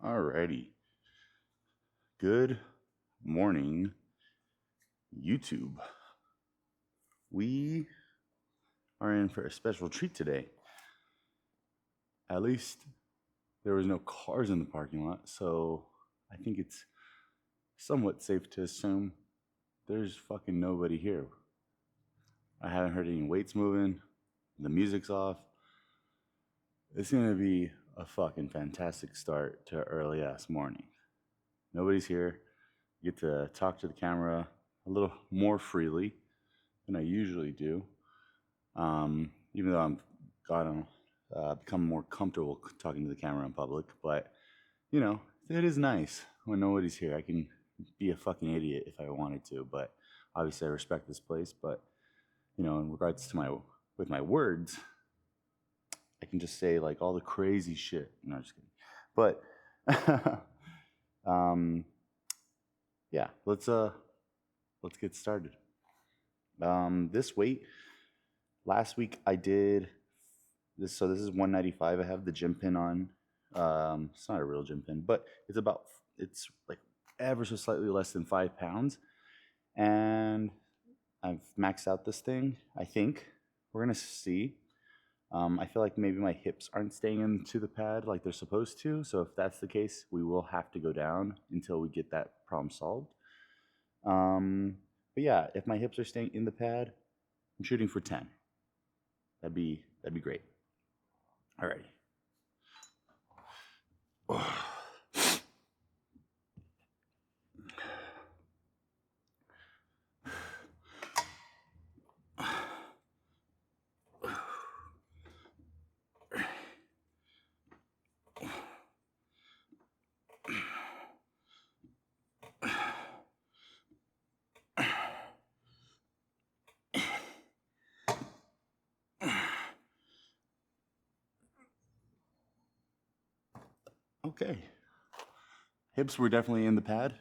Alrighty. Good morning, YouTube. We are in for a special treat today. At least there was no cars in the parking lot, so I think it's somewhat safe to assume there's fucking nobody here. I haven't heard any weights moving. The music's off. It's gonna be a fucking fantastic start to early ass morning. Nobody's here. You get to talk to the camera a little more freely than I usually do. Even though I'm gotten become more comfortable talking to the camera in public, but you know, it is nice when nobody's here. I can be a fucking idiot if I wanted to, but obviously I respect this place. But you know, in regards to my words, I can just say like all the crazy shit. No, just kidding. But yeah, let's get started. This weight, last week I did this, so this is 195. I have the gym pin on. It's not a real gym pin, but it's like ever so slightly less than 5 pounds, and I've maxed out this thing. I think we're gonna see. I feel like maybe my hips aren't staying into the pad like they're supposed to. So if that's the case, we will have to go down until we get that problem solved. But yeah, if my hips are staying in the pad, I'm shooting for 10. That'd be great. Alrighty. Okay. Hips were definitely in the pad,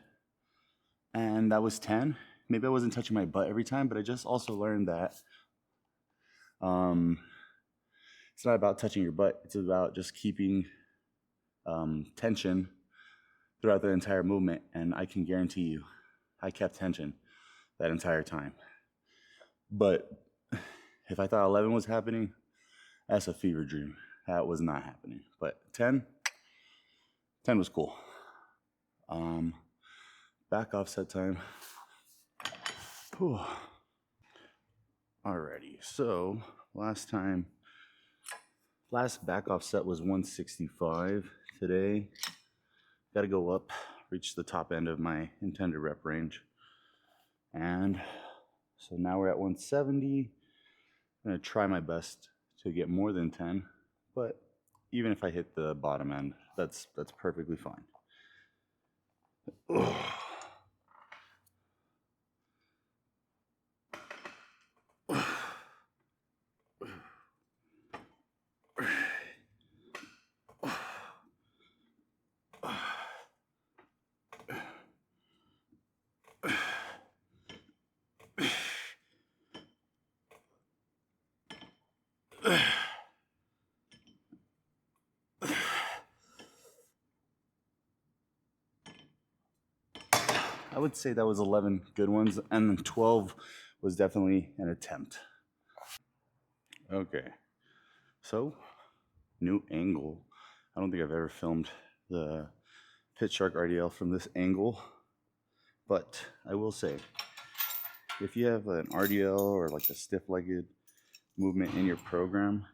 and that was 10. Maybe I wasn't touching my butt every time, but I just also learned that it's not about touching your butt. It's about just keeping tension throughout the entire movement, and I can guarantee you I kept tension that entire time. But if I thought 11 was happening, that's a fever dream. That was not happening. But 10 was cool. Back offset time. Whew. Alrighty, so last back offset was 165. Today, gotta go up, reach the top end of my intended rep range. And so now we're at 170. I'm gonna try my best to get more than 10, but even if I hit the bottom end, that's perfectly fine. Ugh. I would say that was 11 good ones, and then 12 was definitely an attempt. Okay, so new angle. I don't think I've ever filmed the Pit Shark RDL from this angle, but I will say, if you have an RDL or like a stiff-legged movement in your program,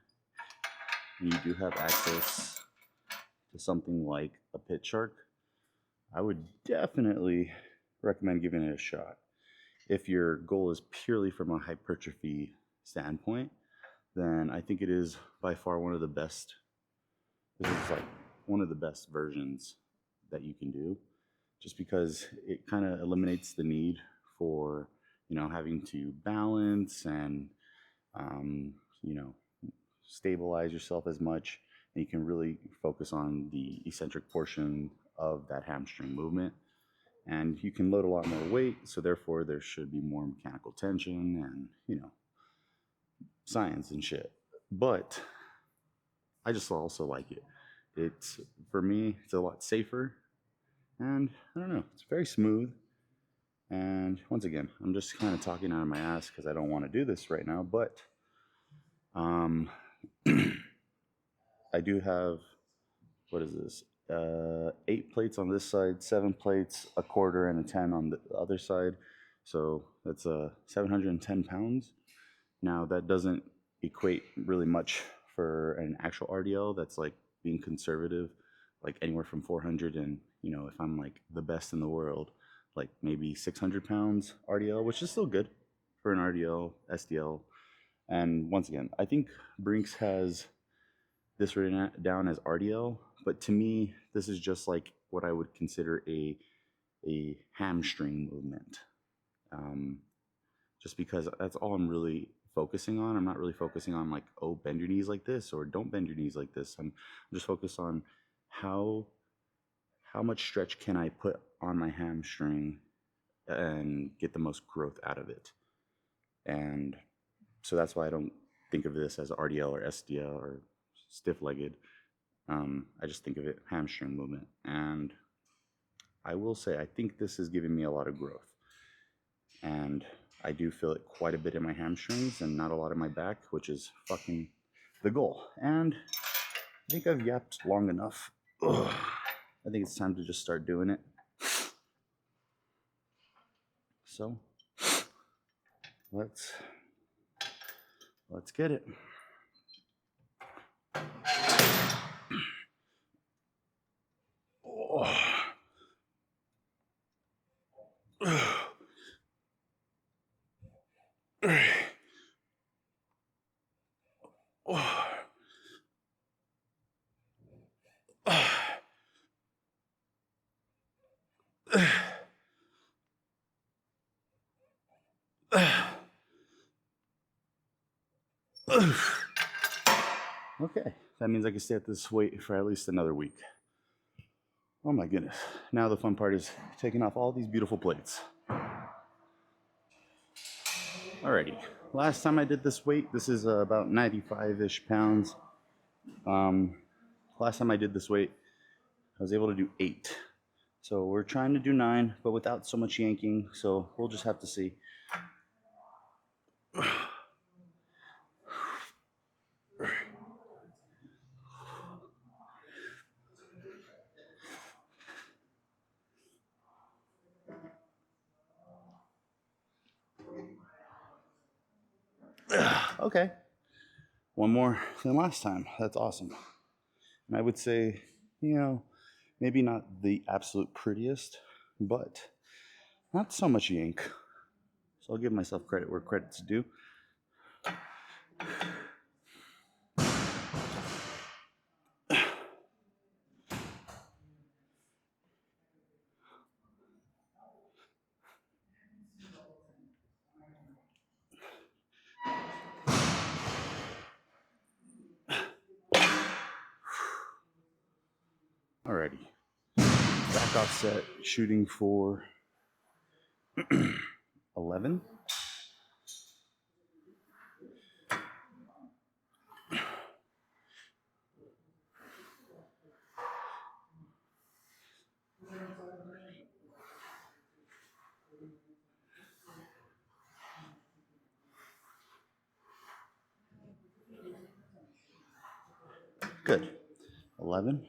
and you do have access to something like a Pit Shark, I would definitely recommend giving it a shot. If your goal is purely from a hypertrophy standpoint, then I think it is by far one of the best. This is like one of the best versions that you can do, just because it kind of eliminates the need for, you know, having to balance and, you know, stabilize yourself as much. And you can really focus on the eccentric portion of that hamstring movement. And you can load a lot more weight, so therefore there should be more mechanical tension and, you know, science and shit. But I just also like it. It's, for me, it's a lot safer, and I don't know, it's very smooth. And once again, I'm just kind of talking out of my ass because I don't want to do this right now, but um, I do have, what is this? 8 plates on this side, 7 plates, a quarter, and a 10 on the other side. So that's 710 pounds. Now that doesn't equate really much for an actual RDL. That's like being conservative, like anywhere from 400, and you know, if I'm like the best in the world, like maybe 600 pounds RDL, which is still good for an RDL, SDL. And once again, I think Brinks has this written down as RDL, but to me, this is just like what I would consider a hamstring movement. Just because that's all I'm really focusing on. I'm not really focusing on like, oh, bend your knees like this or don't bend your knees like this. I'm just focused on how much stretch can I put on my hamstring and get the most growth out of it. And so that's why I don't think of this as RDL or SDL or stiff-legged. I just think of it hamstring movement. And I will say, I think this is giving me a lot of growth. And I do feel it quite a bit in my hamstrings and not a lot in my back, which is fucking the goal. And I think I've yapped long enough. Ugh. I think it's time to just start doing it. So let's get it. Oh. Okay, that means I can stay at this weight for at least another week. Oh my goodness. Now the fun part is taking off all these beautiful plates. Alrighty, last time I did this weight, this is about 95-ish pounds. Last time I did this weight, I was able to do 8. So we're trying to do 9, but without so much yanking, so we'll just have to see. Okay, one more than last time. That's awesome. And I would say, you know, maybe not the absolute prettiest, but not so much yank. So I'll give myself credit where credit's due. Alrighty. Back offset, shooting for 11. Good. 11.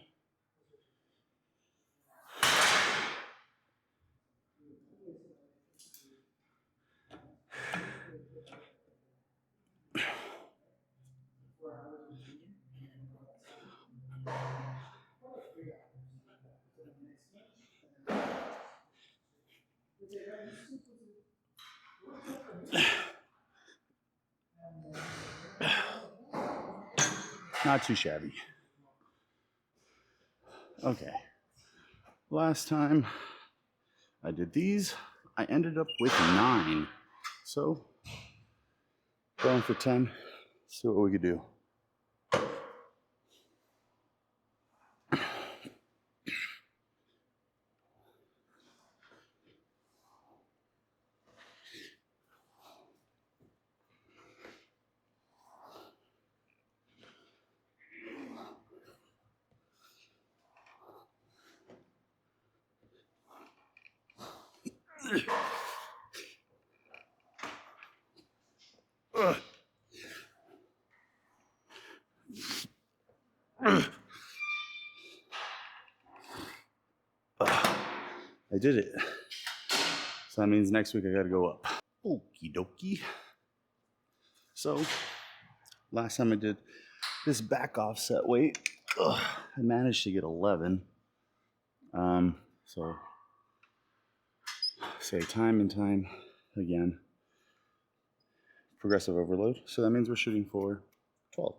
Not too shabby. Okay. Last time I did these, I ended up with 9. So, going for 10. See what we could do. I did it. So that means next week I gotta go up. Okie dokie. So last time I did this back offset weight, I managed to get 11. So say time and time again, progressive overload. So that means we're shooting for 12.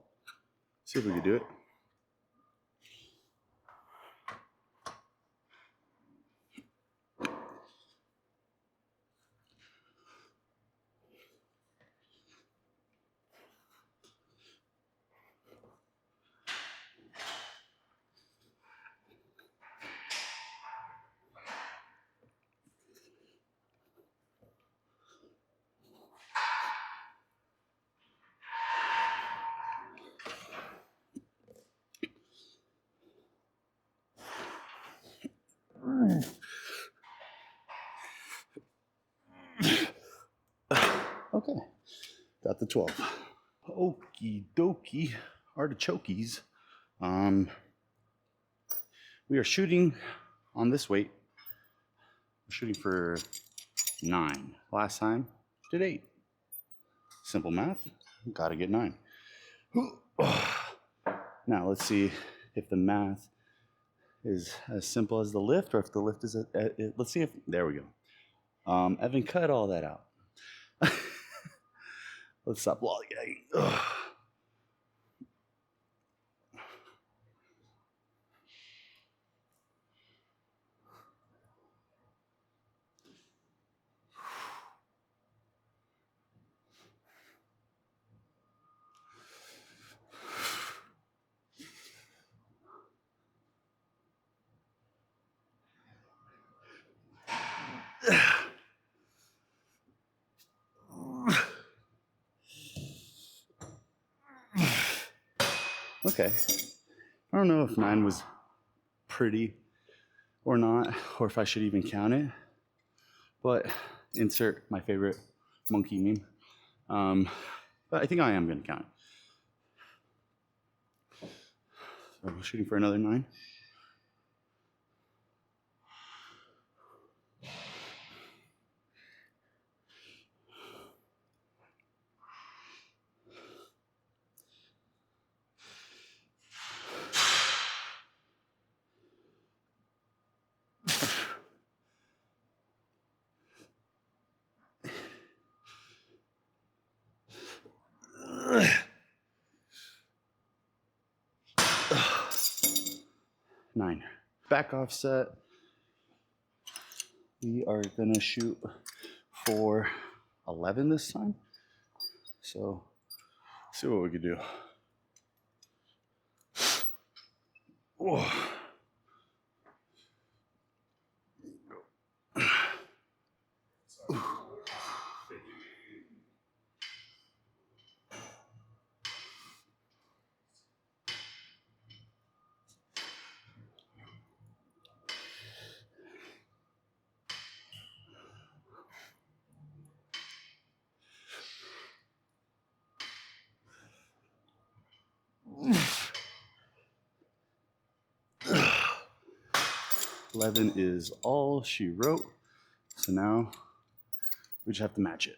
See if we can do it. Okay, got the 12. Okie dokie, artichokies. We are shooting on this weight. We're shooting for 9. Last time did 8. Simple math, gotta get 9. Now let's see if the math is as simple as the lift, or if the lift is let's see if, there we go. Evan, cut all that out. Let's stop lollygagging. Okay, I don't know if 9 was pretty or not, or if I should even count it, but insert my favorite monkey meme. But I think I am gonna count it. So we're shooting for another 9. Nine. Back offset. We are gonna shoot for 11 this time. So see what we could do. Whoa. 11 is all she wrote. So now we just have to match it.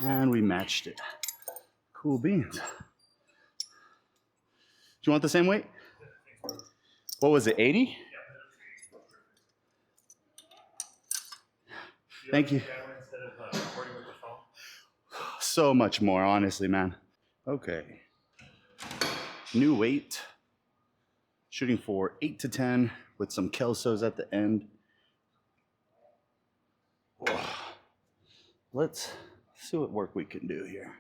And we matched it. Cool beans. Do you want the same weight? What was it, 80? Thank you. So much more, honestly, man. Okay. New weight. Shooting for 8 to 10 with some Kelsos at the end. Let's see what work we can do here.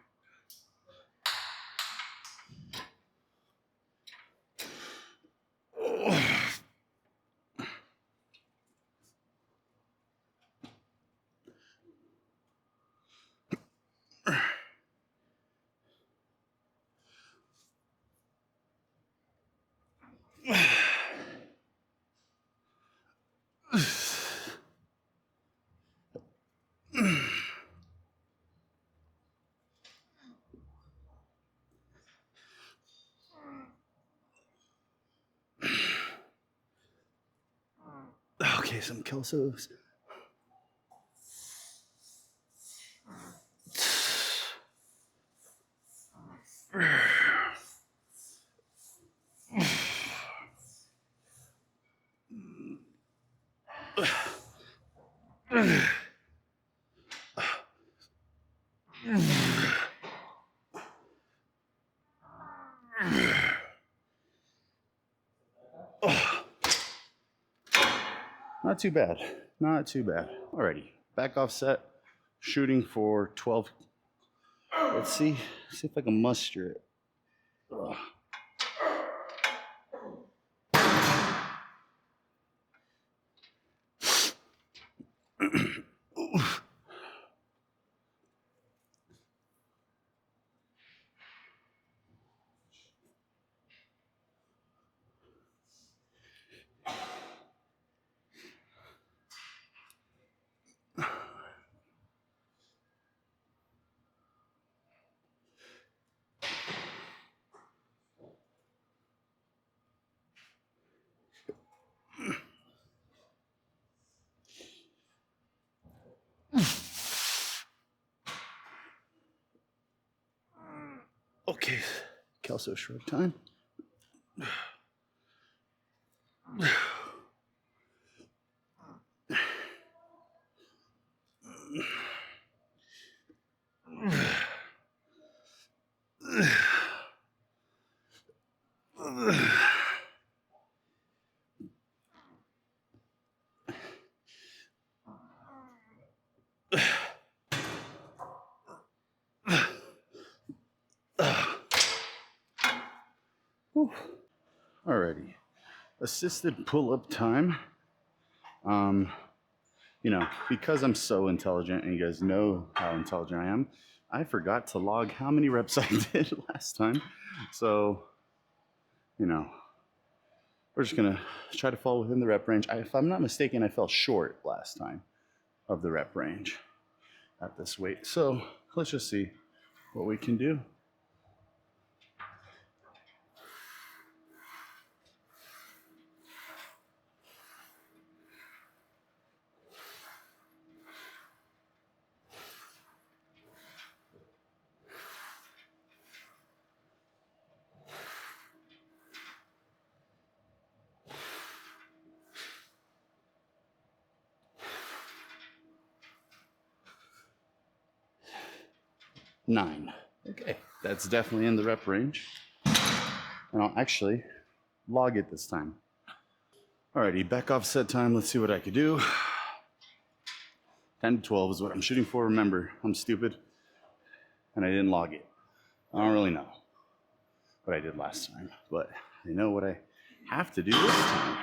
Okay, some kelsos. Not too bad. Not too bad. Alrighty, back off set. Shooting for 12. Let's see if I can muster it. Ugh. Okay, kelso shrug time. Alrighty, assisted pull-up time. You know, because I'm so intelligent and you guys know how intelligent I am, I forgot to log how many reps I did last time. So, you know, we're just gonna try to fall within the rep range. If I'm not mistaken, I fell short last time of the rep range at this weight. So let's just see what we can do. Nine. Okay, that's definitely in the rep range. And I'll actually log it this time. Alrighty, back off set time. Let's see what I could do. 10 to 12 is what I'm shooting for. Remember, I'm stupid and I didn't log it. I don't really know what I did last time, but I know what I have to do this time.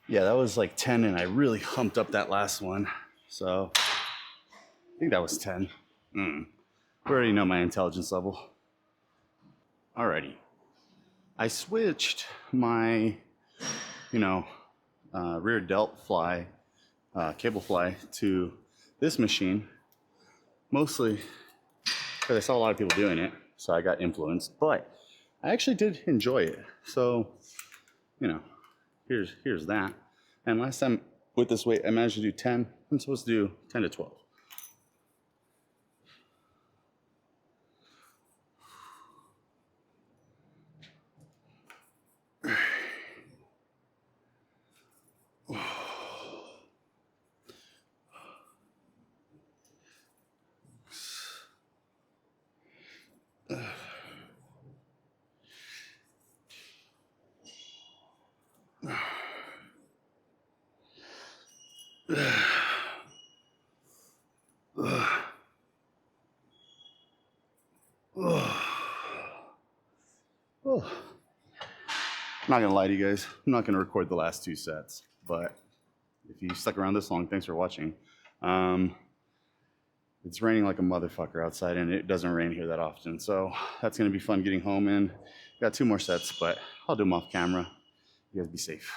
Yeah, that was like 10 and I really humped up that last one. So I think that was 10. We already know my intelligence level. Alrighty. I switched my, rear delt fly, cable fly to this machine, mostly because I saw a lot of people doing it, so I got influenced, but I actually did enjoy it. So, here's that. And last time with this weight, I managed to do 10. I'm supposed to do 10 to 12. I'm not gonna lie to you guys. I'm not gonna record the last 2 sets, but if you stuck around this long, thanks for watching. It's raining like a motherfucker outside, and it doesn't rain here that often, so that's gonna be fun getting home in. Got 2 more sets, but I'll do them off camera. You guys be safe.